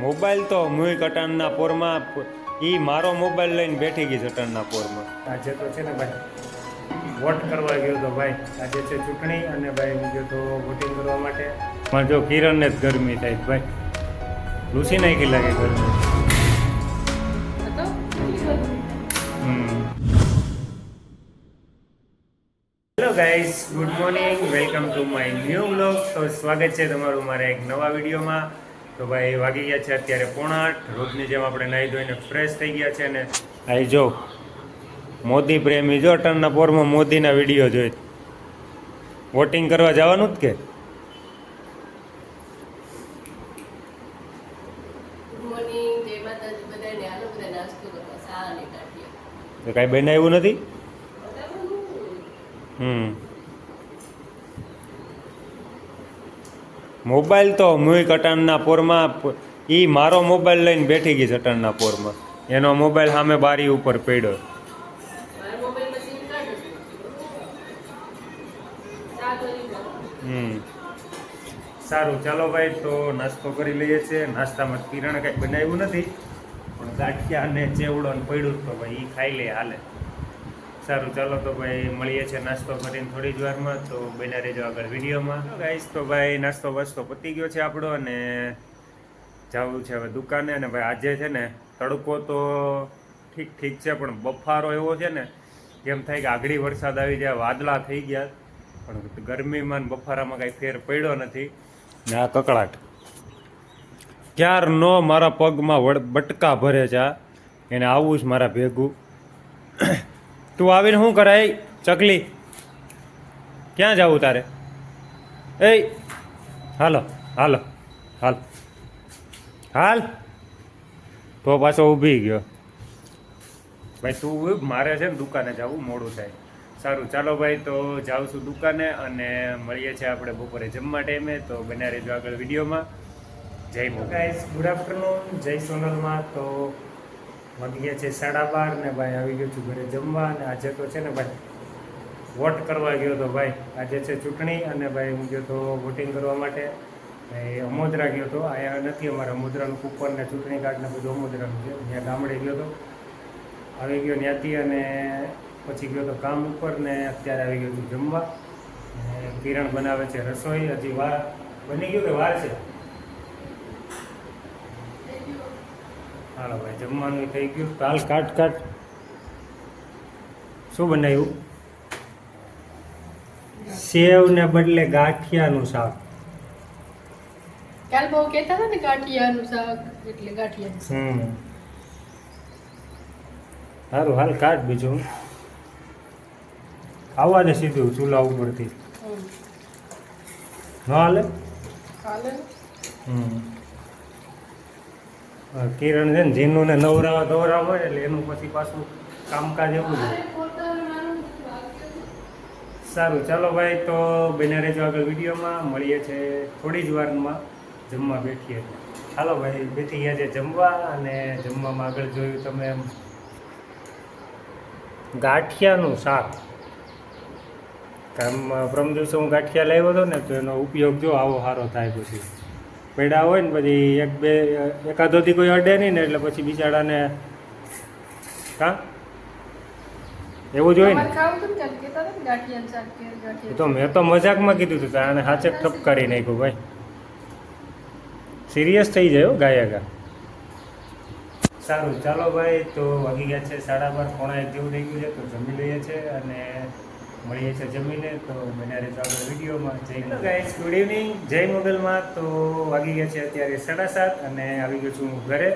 Mobile તો મુઈ કટાણના પોરમાં ઈ મારો મોબાઈલ લઈને બેઠી ગઈ ચટણના પોરમાં. આજે તો છે ને ભાઈ વોટ કરવા ગયો તો ભાઈ. આજે છે ચૂંટણી અને ભાઈ હું ગયો તો વોટિંગ કરવા માટે. પણ જો કિરણને જ ગરમી થાય ભાઈ, લૂસી નાખી લાગે ગરમી. Hello guys, good morning, welcome to my new vlog. તો સ્વાગત છે તમારું મારા એક નવા વિડીયોમાં. તો ભાઈ વાગી ગયા છે અત્યારે 7:30. રોજની જેમ આપણે નાહી ધોઈને ફ્રેશ થઈ ગયા છે ને અહીં જો મોદી પ્રેમી જો અટણના પોરમાં મોદીના વિડીયો જોઈ. વોટિંગ કરવા જવાનું જ કે તો કાંઈ બનાવ્યું નથી. મોબાઈલ તો મુઈ કટાણના પોરમાં ઈ મારો મોબાઈલ લઈને બેઠી ગઈ ચટણના પોરમાં. એનો મોબાઈલ સામે બારી ઉપર પડ્યો. સારું ચાલો ભાઈ, તો નાસ્તો કરી લઈએ છીએ. નાસ્તામાં કિરણ કંઈક બનાવ્યું નથી, પણ ગાંઠિયા ને ચેવડો ને પડ્યું તો ભાઈ એ ખાઈ લે હાલે. સારું ચાલો તો ભાઈ મળીએ છીએ નાસ્તો કરીને થોડી જ વારમાં. તો બન્યા રહેજો આગળ વિડીયોમાં. ગાઈસ તો ભાઈ નાસ્તો વાસ્તો પતી ગયો છે આપણો અને જવું છે હવે દુકાને. અને ભાઈ આજે છે ને તડકો તો ઠીક છે, પણ બફારો એવો છે ને એમ થાય કે આગળ વરસાદ આવી જાય, વાદળા થઈ ગયા, પણ ગરમીમાં ને બફારામાં કાંઈ ફેર પડ્યો નથી. ને આ કકળાટ ક્યારનો મારા પગમાં બટકા ભરે છે. એને આવું જ મારા ભેગું. તું આવીને શું કરાય ચકલી? ક્યાં જવું તારે? એ હાલો હાલો હાલ હાલ. તો પાછો ઊભી ગયો. ભાઈ તું મારે છે ને દુકાને જવું, મોડું થાય. સારું ચાલો ભાઈ, તો જાઉં છું દુકાને અને મળીએ છીએ આપણે બપોરે જમવા ટાઈમે. તો બન્યા રહેજો આગળ વિડીયોમાં. જય ગાઈસ, ગુડ આફ્ટરનૂન, જય સોનલમાં. તો વાગી ગયા છે 12:30 ને ભાઈ આવી ગયો છું ઘરે જમવા. અને આજે તો છે ને ભાઈ વોટ કરવા ગયો તો ભાઈ. આજે છે ચૂંટણી અને ભાઈ હું ગયો તો વોટિંગ કરવા માટે. અમોદરા ગયો તો, અહીંયા નથી અમારે અમોદરાનું કૂપન ને ચૂંટણી કાર્ડ ને બધું અમોદરાનું છે. ત્યાં ગામડે ગયો તો, આવી ગયો ત્યાંથી અને પછી ગયો તો કામ ઉપર ને અત્યારે આવી ગયો છું જમવા. કિરણ બનાવે છે રસોઈ. હજી વાર બની ગયું કે વાર છે? હાલો ભાઈ જમવાનું થઈ ગયું. કાલ કાટ શું બનાવ્યું? સેવ ને બદલે ગાંઠિયાનું શાક. કાલ બહુ કહેતા હતા ને ગાંઠિયાનું શાક એટલે ગાંઠિયા. સારું હાલ કાઢ. બીજું આવવા દે સીધું ચૂલા ઉપરથી. ન હાલે? કિરણ છે ને જીનું ને નવરાવા હોય એટલે એનું પછી પાછું કામકાજ એવું છે. સારું ચાલો ભાઈ, તો બન્યા રહેજો આગળ વિડીયોમાં. મળીએ છીએ થોડી જ વારમાં. જમવા બેઠીએ. ચાલો ભાઈ બેઠી ગયા છે જમવા. અને જમવામાં આગળ જોયું તમે એમ ગાંઠિયાનું શાક. પ્રમ દિવસે હું ગાંઠિયા લાવ્યો હતો ને, તો એનો ઉપયોગ જો આવો સારો થાય. પછી પેડા હોય ને પછી એકાદોથી કોઈ અડે નહીં ને, એટલે પછી બિચારાને એવું જ હોય ને. તો મેં તો મજાકમાં કીધું હતું, આને હાચે ઠપકારી નાખ્યું ભાઈ. સિરિયસ થઈ જાય ગાયકા. સારું ચાલો ભાઈ, તો વાગી ગયા છે 12:30, 1:15 જેવું થઈ ગયું છે. તો જમી લઈએ છીએ અને મળીએ છીએ જમીને. તો બન્યા રહેજો આગળ વિડીયોમાં. જય ગાઈસ, ગુડ ઇવનિંગ, જય મોગલમાં. તો વાગી ગયા છે અત્યારે 7:30 અને આવી ગયો છું હું ઘરે.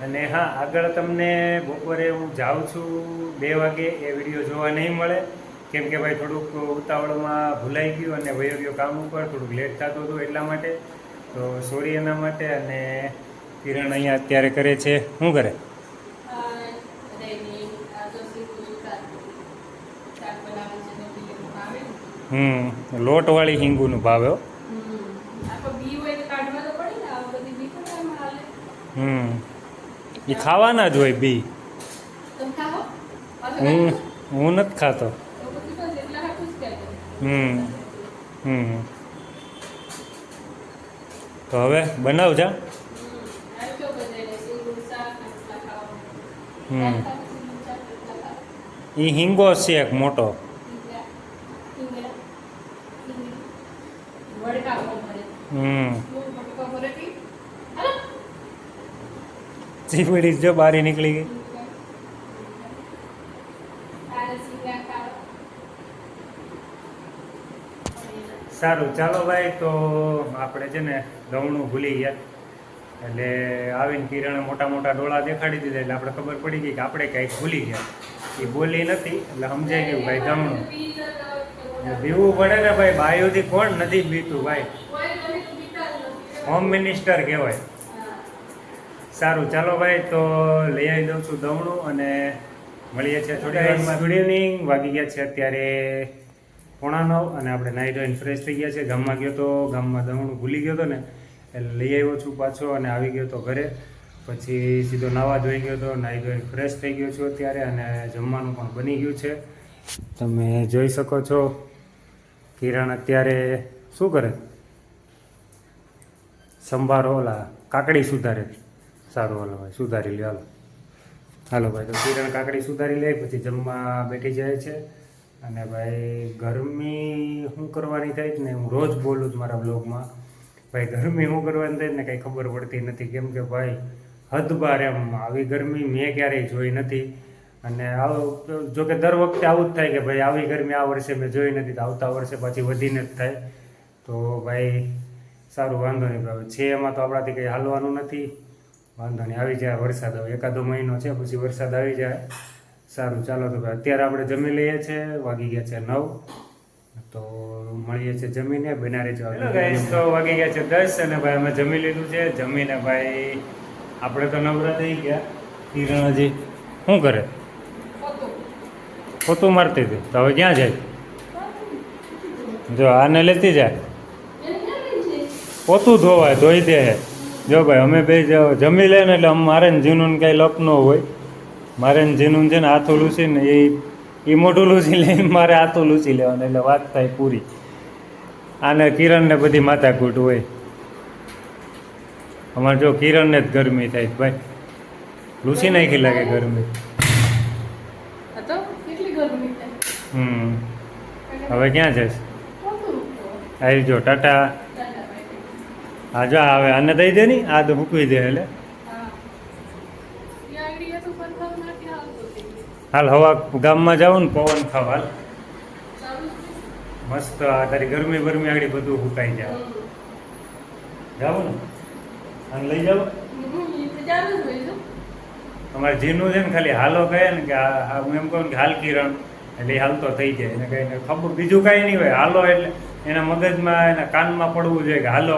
અને હા, આગળ તમને બપોરે હું જાઉં છું 2 વાગે, એ વિડીયો જોવા નહીં મળે, કેમ કે ભાઈ થોડુંક ઉતાવળમાં ભૂલાઈ ગયું અને વયો ગયો કામ ઉપર. થોડુંક લેટ થતું હતું એટલા માટે. તો સોરી એના માટે. અને કિરણ અહીંયા અત્યારે કરે છે, શું કરે? લોટવાળી હિંગુનું ભાવે. એ ખાવાના જ હોય બી. હું નથી ખાતો. તો હવે બનાવજા. હમ એ હિંગો છે એક મોટો વડકા ભરે હમ વડકા ભરે કી ચીપડી જો બારી નીકળી ગઈ સારું ચાલો ભાઈ તો આપણે છે ને દવણું ભૂલી ગયા એટલે આવીને કિરણે મોટા મોટા ડોળા દેખાડી દીધા એટલે આપણે ખબર પડી ગઈ કે આપણે કંઈક ભૂલી ગયા એ બોલી નથી એટલે સમજાઈ ગયું ભાઈ દવણું બીવું પડે ને ભાઈ બાયુથી કોણ નથી બીતું ભાઈ હોમ મિનિસ્ટર કહેવાય સારું ચાલો ભાઈ તો લઈ આવી દઉં છું દવણું અને મળીએ છીએ થોડી વારમાં. ગુડ ઇવનિંગ વાગી ગયા છે અત્યારે 8:45 અને આપણે નાહી ધોઈને ફ્રેશ થઈ ગયા છે. ગામમાં ગયો તો ગામમાં દવણું ભૂલી ગયો હતો ને એટલે લઈ આવ્યો છું પાછો અને આવી ગયો તો ઘરે. પછી સીધો નાવા ધોઈ ગયો તો નાહી ધોઈને ફ્રેશ થઈ ગયો છું અત્યારે અને જમવાનું પણ બની ગયું છે. તમે જોઈ શકો છો કિરણ અત્યારે શું કરે સંભારો ઓલા કાકડી સુધારે. સારું હાલો ભાઈ સુધારી લે હાલો હાલો ભાઈ તો કિરણ કાકડી સુધારી લે પછી જમવા બેઠી જાય છે. અને ભાઈ ગરમી શું કરવાની થાય ને હું રોજ બોલું છું મારા બ્લોગમાં ભાઈ ગરમી શું કરવાની થાય ને કંઈ ખબર પડતી નથી કેમ કે ભાઈ હદબાર એમ આવી ગરમી મેં ક્યારેય જોઈ નથી. અને જો કે દર વખતે આવું જ થાય કે ભાઈ આવી ગરમી આ વર્ષે મેં જોઈ નથી તો આવતા વર્ષે પાછી વધીને જ થાય. તો ભાઈ સારું વાંધો નહીં ભાઈ છે એમાં તો આપણાથી કંઈ હાલવાનું નથી. વાંધો નહીં આવી જાય વરસાદ હવે એકાદો મહિનો છે પછી વરસાદ આવી જાય. સારું ચાલો તો ભાઈ અત્યારે આપણે જમી લઈએ છીએ વાગી ગયા છે 9 તો મળીએ છીએ જમીને બનારે જવા ગાઈસ તો વાગી ગયા છે 10 અને ભાઈ અમે જમી લીધું છે. જમીને ભાઈ આપણે તો નવરા થઈ ગયા. કિરણ હજી શું કરે પોતું મારતી હતી તો હવે ક્યાં જાય જો આને લેતી જાય પોતું ધોવાય ધોઈ દે. જો ભાઈ અમે બે જમી લે ને એટલે મારે ને જીનું કાંઈ લપ ન હોય. મારે ને જીનું છે ને હાથું લૂસી ને એ મોઢું લૂસી લઈને મારે હાથું લૂસી લેવાનું એટલે વાત થાય પૂરી. આને કિરણને બધી માથાકૂટ હોય. અમારે જો કિરણને જ ગરમી થાય ભાઈ લૂસી નાખી લાગે ગરમી. હવે ક્યાં જઈશ આવી જો ટાટા હા જો હવે આને દઈ દે ની આ તો મૂકવી દે એટલે હાલ હવા ગામમાં જાઉં ને પવન ખાવા મસ્ત આ તારી ગરમી બરમી આગળ બધું સુકાઈ જાય. જાવું ને આને લઈ જાવ અમારે જીનું છે ને ખાલી હાલો કહે ને કે હું એમ કહું કે હાલ કિરણ એટલે એ હાલતો થઈ જાય એને કહીને ખબર બીજું કાંઈ નહીં હોય. હાલો એટલે એના મગજમાં એના કાનમાં પડવું જોઈએ કે હાલો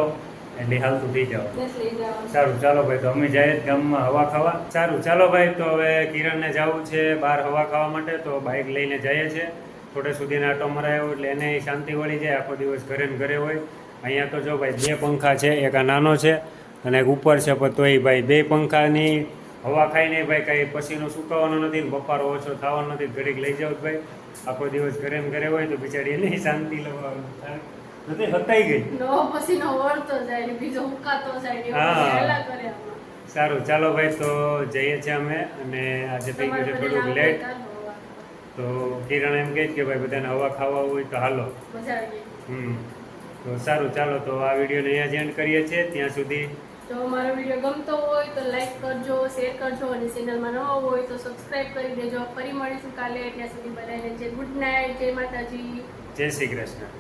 એટલે હાલતું થઈ જાવ. સારું ચાલો ભાઈ તો અમે જાય ગામમાં હવા ખાવા. સારું ચાલો ભાઈ તો હવે કિરણને જવું છે બહાર હવા ખાવા માટે તો બાઇક લઈને જઈએ છીએ. થોડે સુધીને આટો મરાયો એટલે એને શાંતિ વળી જાય. આખો દિવસ ઘરે ને ઘરે હોય. અહીંયા તો જો ભાઈ 2 પંખા છે એક આ નાનો છે અને એક ઉપર છે પણ તોય ભાઈ 2 પંખાની હવા ખાઈને ભાઈ કાંઈ પસીનો સુકાવાનો નથી ને બફારો ઓછો થવાનો નથી. ઘડીક લઈ જાવ ભાઈ આખો દિવસ ઘરે ને ઘરે હોય તો બિચારી એને શાંતિ લેવાનું નથી હતાઈ ગઈ. સારું ચાલો ભાઈ તો જઈએ છીએ અમે અને આજે થઈ ગયું છે થોડુંક લેટ તો કિરણ એમ કહે કે ભાઈ બધાને હવા ખાવા હોય તો હાલો. તો સારું ચાલો તો આ વિડીયોને અહીંયા જ એન્ડ કરીએ છીએ. ત્યાં સુધી જો મારો વિડીયો ગમતો હોય તો લાઈક કરજો શેર કરજો અને ચેનલમાં નવા હોય તો સબસ્ક્રાઇબ કરી દેજો. ફરી મળીશું કાલે ત્યાં સુધી બધાને જય ગુડ નાઇટ જય માતાજી જય શ્રી કૃષ્ણ.